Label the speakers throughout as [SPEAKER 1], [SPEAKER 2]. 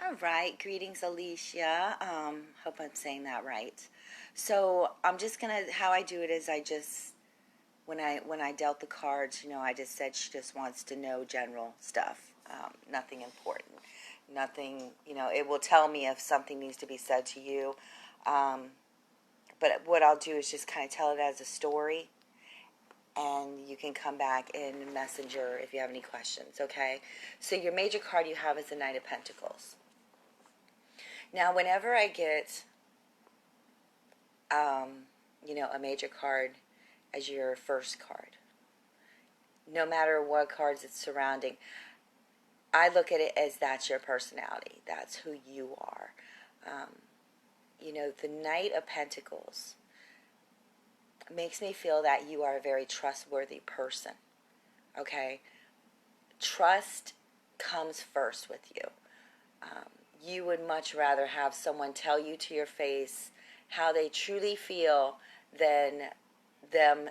[SPEAKER 1] All right, greetings, Alicia. Hope I'm saying that right. So I'm just gonna. How I do it is I just when I dealt the cards, I just said she just wants to know general stuff, nothing important, nothing. It will tell me if something needs to be said to you. Um, but what I'll do is just kind of tell it as a story, and you can come back in Messenger if you have any questions. Okay. So your major card you have is the Knight of Pentacles. Now, whenever I get, a major card as your first card, no matter what cards it's surrounding, I look at it as that's your personality. That's who you are. Um, the Knight of Pentacles makes me feel that you are a very trustworthy person. Okay? Trust comes first with you. Um, you would much rather have someone tell you to your face how they truly feel than them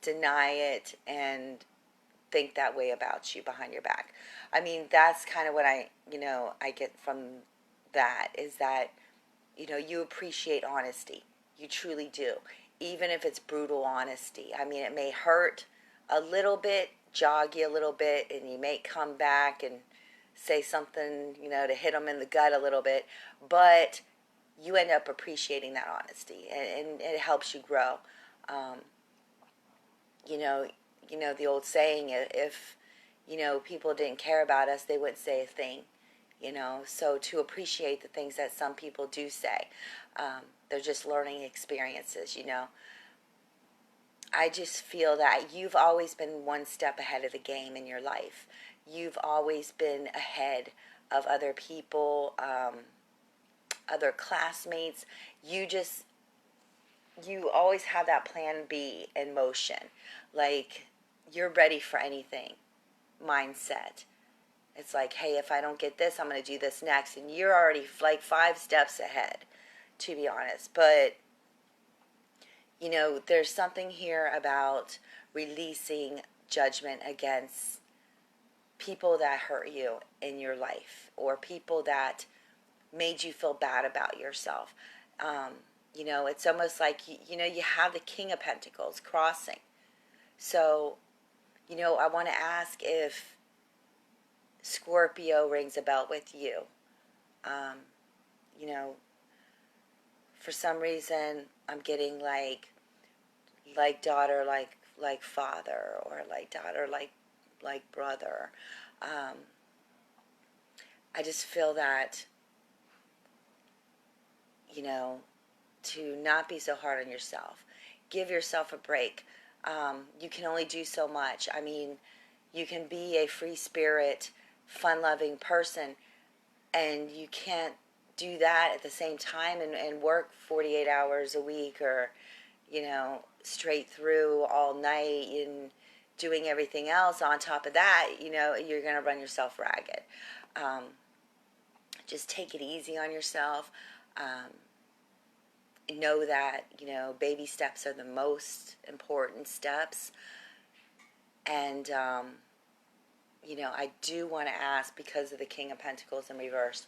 [SPEAKER 1] deny it and think that way about you behind your back. I mean, that's kind of what I get from that is that, you appreciate honesty. You truly do. Even if it's brutal honesty. I mean, it may hurt a little bit, jog you a little bit, and you may come back and say something, to hit them in the gut a little bit, but you end up appreciating that honesty, and it helps you grow. Um, you know, the old saying, if people didn't care about us, they wouldn't say a thing. So to appreciate the things that some people do say, they're just learning experiences. I just feel that you've always been one step ahead of the game in your life. You've always been ahead of other people, other classmates. You always have that plan B in motion. Like, you're ready for anything mindset. It's like, hey, if I don't get this, I'm going to do this next. And you're already like 5 steps ahead, to be honest. But, there's something here about releasing judgment against people that hurt you in your life or people that made you feel bad about yourself. It's almost like, you have the King of Pentacles crossing. So, I want to ask if Scorpio rings a bell with you. Um, you know, for some reason, I'm getting like daughter, like father, or like daughter, like brother. Um, I just feel that, to not be so hard on yourself. Give yourself a break. You can only do so much. I mean, you can be a free spirit, fun-loving person, and you can't do that at the same time and work 48 hours a week or, straight through all night and doing everything else on top of that. You're going to run yourself ragged. Um, just take it easy on yourself. Know that, baby steps are the most important steps. And, I do want to ask, because of the King of Pentacles in reverse,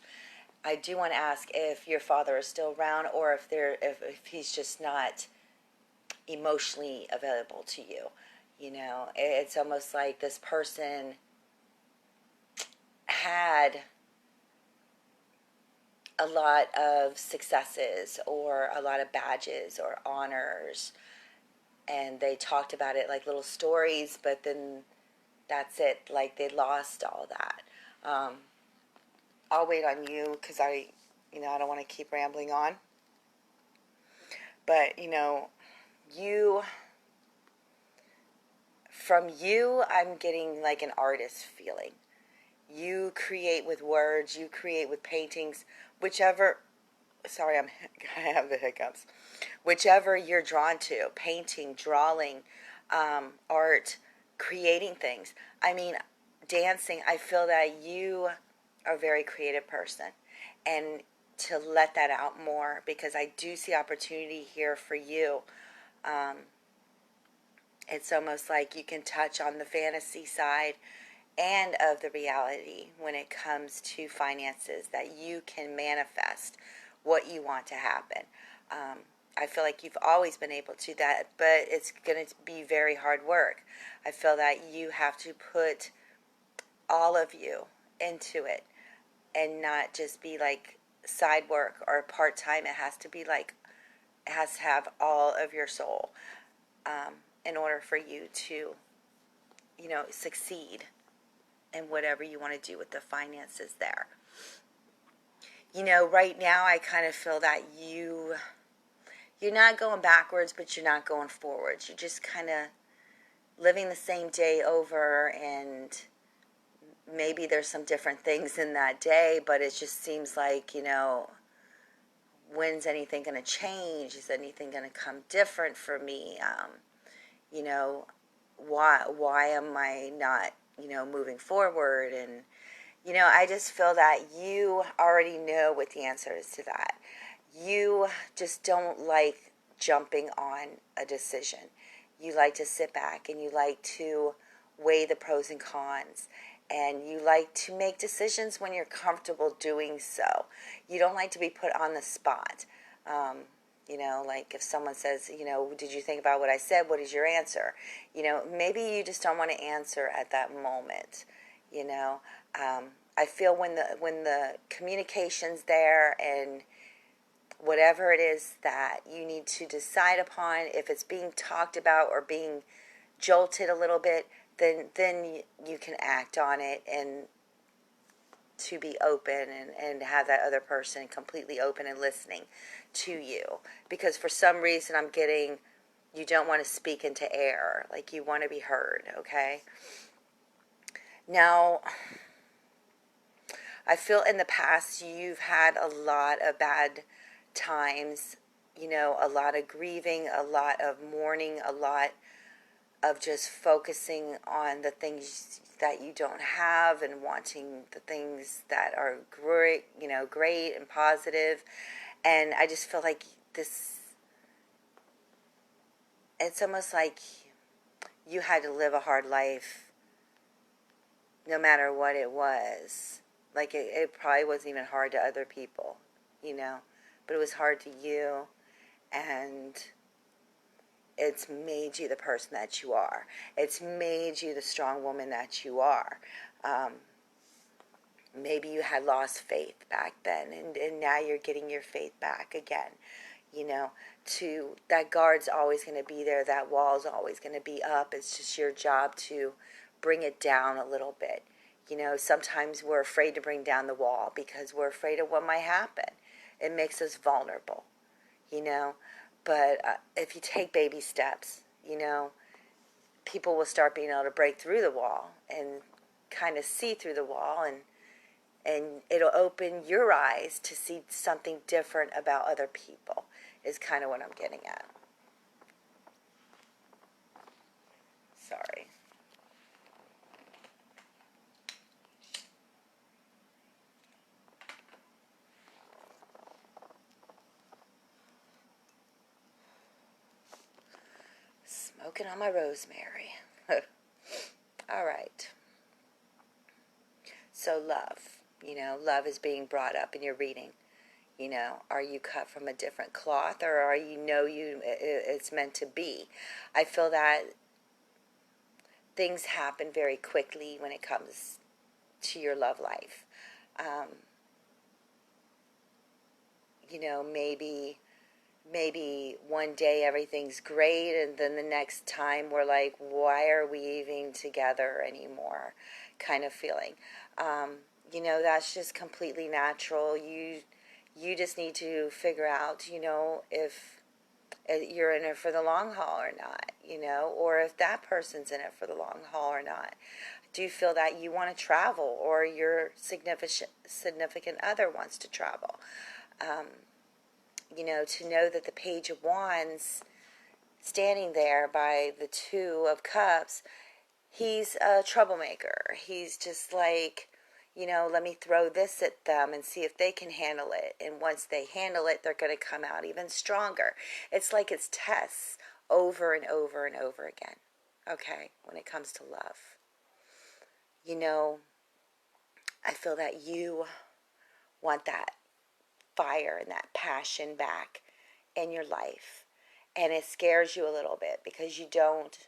[SPEAKER 1] I do want to ask if your father is still around or if he's just not emotionally available to you. It's almost like this person had a lot of successes or a lot of badges or honors, and they talked about it like little stories, but then that's it. Like, they lost all that. I'll wait on you because I don't want to keep rambling on. But, from you, I'm getting like an artist feeling. You create with words, you create with paintings, whichever, sorry, I have the hiccups. Whichever you're drawn to, painting, drawing, art, creating things. I mean, dancing, I feel that you are a very creative person. And to let that out more, because I do see opportunity here for you. It's almost like you can touch on the fantasy side and of the reality when it comes to finances, that you can manifest what you want to happen. I feel like you've always been able to do that, but it's going to be very hard work. I feel that you have to put all of you into it and not just be like side work or part-time. It has to be like, it has to have all of your soul, in order for you to, succeed in whatever you want to do with the finances there. Right now I kind of feel that you're not going backwards, but you're not going forwards. You're just kind of living the same day over, and maybe there's some different things in that day, but it just seems like, when's anything going to change? Is anything going to come different for me? You know, why am I not, moving forward? And, I just feel that you already know what the answer is to that. You just don't like jumping on a decision. You like to sit back and you like to weigh the pros and cons. And you like to make decisions when you're comfortable doing so. You don't like to be put on the spot. Like if someone says, did you think about what I said? What is your answer? Maybe you just don't want to answer at that moment. I feel when the communication's there and whatever it is that you need to decide upon, if it's being talked about or being jolted a little bit, then you can act on it, and to be open and have that other person completely open and listening to you. Because for some reason I'm getting, you don't want to speak into air, like you want to be heard, okay? Now, I feel in the past you've had a lot of bad times, a lot of grieving, a lot of mourning, a lot of just focusing on the things that you don't have and wanting the things that are great, great and positive. And I just feel like it's almost like you had to live a hard life no matter what it was. Like it probably wasn't even hard to other people, but it was hard to you, and it's made you the person that you are. It's made you the strong woman that you are. Maybe you had lost faith back then, and now you're getting your faith back again. That guard's always going to be there. That wall's always going to be up. It's just your job to bring it down a little bit. Sometimes we're afraid to bring down the wall because we're afraid of what might happen. It makes us vulnerable, But if you take baby steps, people will start being able to break through the wall and kind of see through the wall, and it'll open your eyes to see something different about other people, is kind of what I'm getting at. Sorry. Smoking on my rosemary. All right. So love. Love is being brought up in your reading. Are you cut from a different cloth, or are it's meant to be? I feel that things happen very quickly when it comes to your love life. Maybe one day everything's great, and then the next time we're like, why are we even together anymore, kind of feeling. That's just completely natural. You just need to figure out, if you're in it for the long haul or not, or if that person's in it for the long haul or not. Do you feel that you want to travel, or your significant other wants to travel? To know that the Page of Wands standing there by the Two of Cups, he's a troublemaker. He's just like, let me throw this at them and see if they can handle it. And once they handle it, they're going to come out even stronger. It's like it's tests over and over and over again, okay, when it comes to love. you know, I feel that you want that fire and that passion back in your life. And it scares you a little bit because you don't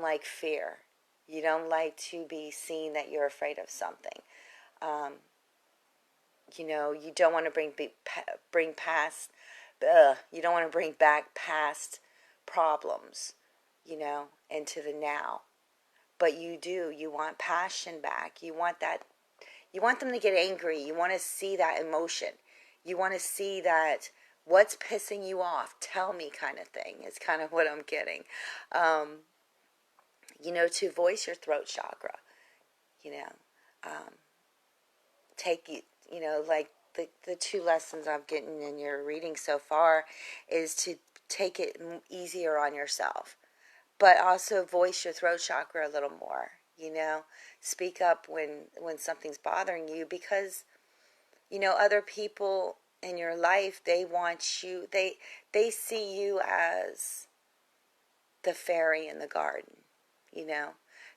[SPEAKER 1] like fear. You don't like to be seen that you're afraid of something. Um, you don't want to bring past, you don't want to bring back past problems, into the now. But you do. You want passion back. You want that. You want them to get angry. You want to see that emotion. You want to see that what's pissing you off. Tell me, kind of thing. Is kind of what I'm getting. Um, to voice your throat chakra. You know, um, take like the two lessons I'm getting in your reading so far is to take it easier on yourself, but also voice your throat chakra a little more. Speak up when something's bothering you, because other people in your life, they want you, they see you as the fairy in the garden, you know,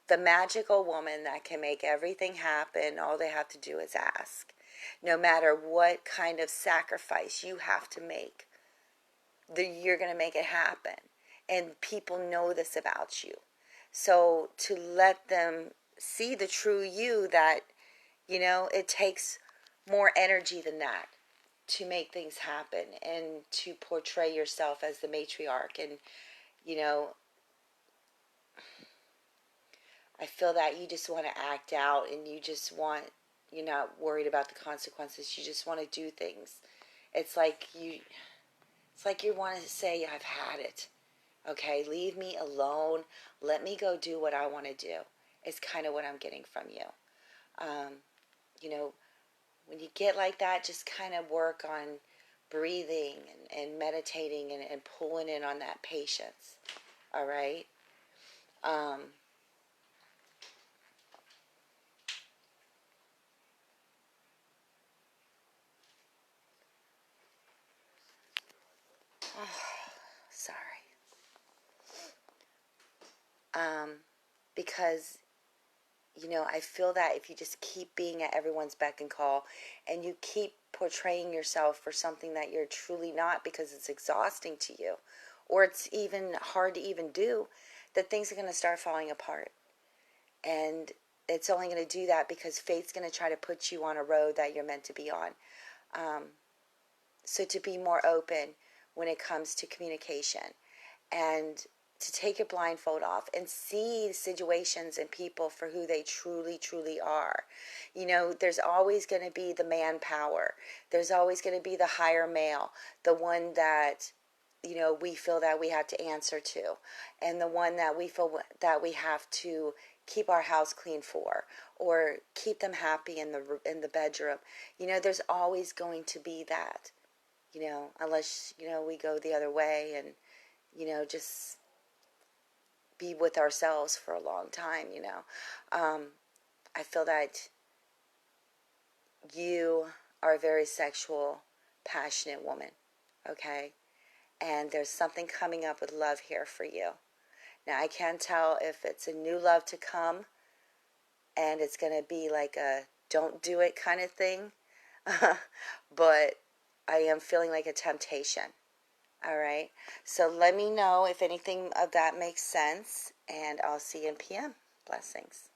[SPEAKER 1] the magical woman that can make everything happen. All they have to do is ask. No matter what kind of sacrifice you have to make, you're going to make it happen. And people know this about you. So to let them see the true you, that, it takes more energy than that to make things happen and to portray yourself as the matriarch. And, you know, I feel that you just want to act out, and you're not worried about the consequences. You just want to do things. It's like you want to say, I've had it. Okay, leave me alone. Let me go do what I want to do. It's kind of what I'm getting from you. Um, you know, when you get like that, just kind of work on breathing and meditating and pulling in on that patience. All right? Um, sorry. Um, because, I feel that if you just keep being at everyone's beck and call, and you keep portraying yourself for something that you're truly not, because it's exhausting to you, or it's even hard to even do, that things are going to start falling apart. And it's only going to do that because fate's going to try to put you on a road that you're meant to be on. Um, so to be more open when it comes to communication, and to take your blindfold off and see situations and people for who they truly, truly are. There's always going to be the manpower. There's always going to be the higher male, the one that, we feel that we have to answer to, and the one that we feel that we have to keep our house clean for, or keep them happy in the bedroom. There's always going to be that. Unless we go the other way and just be with ourselves for a long time. I feel that you are a very sexual, passionate woman, okay? And there's something coming up with love here for you. Now, I can't tell if it's a new love to come and it's going to be like a don't do it kind of thing, but I am feeling like a temptation. All right. So let me know if anything of that makes sense, and I'll see you in PM. Blessings.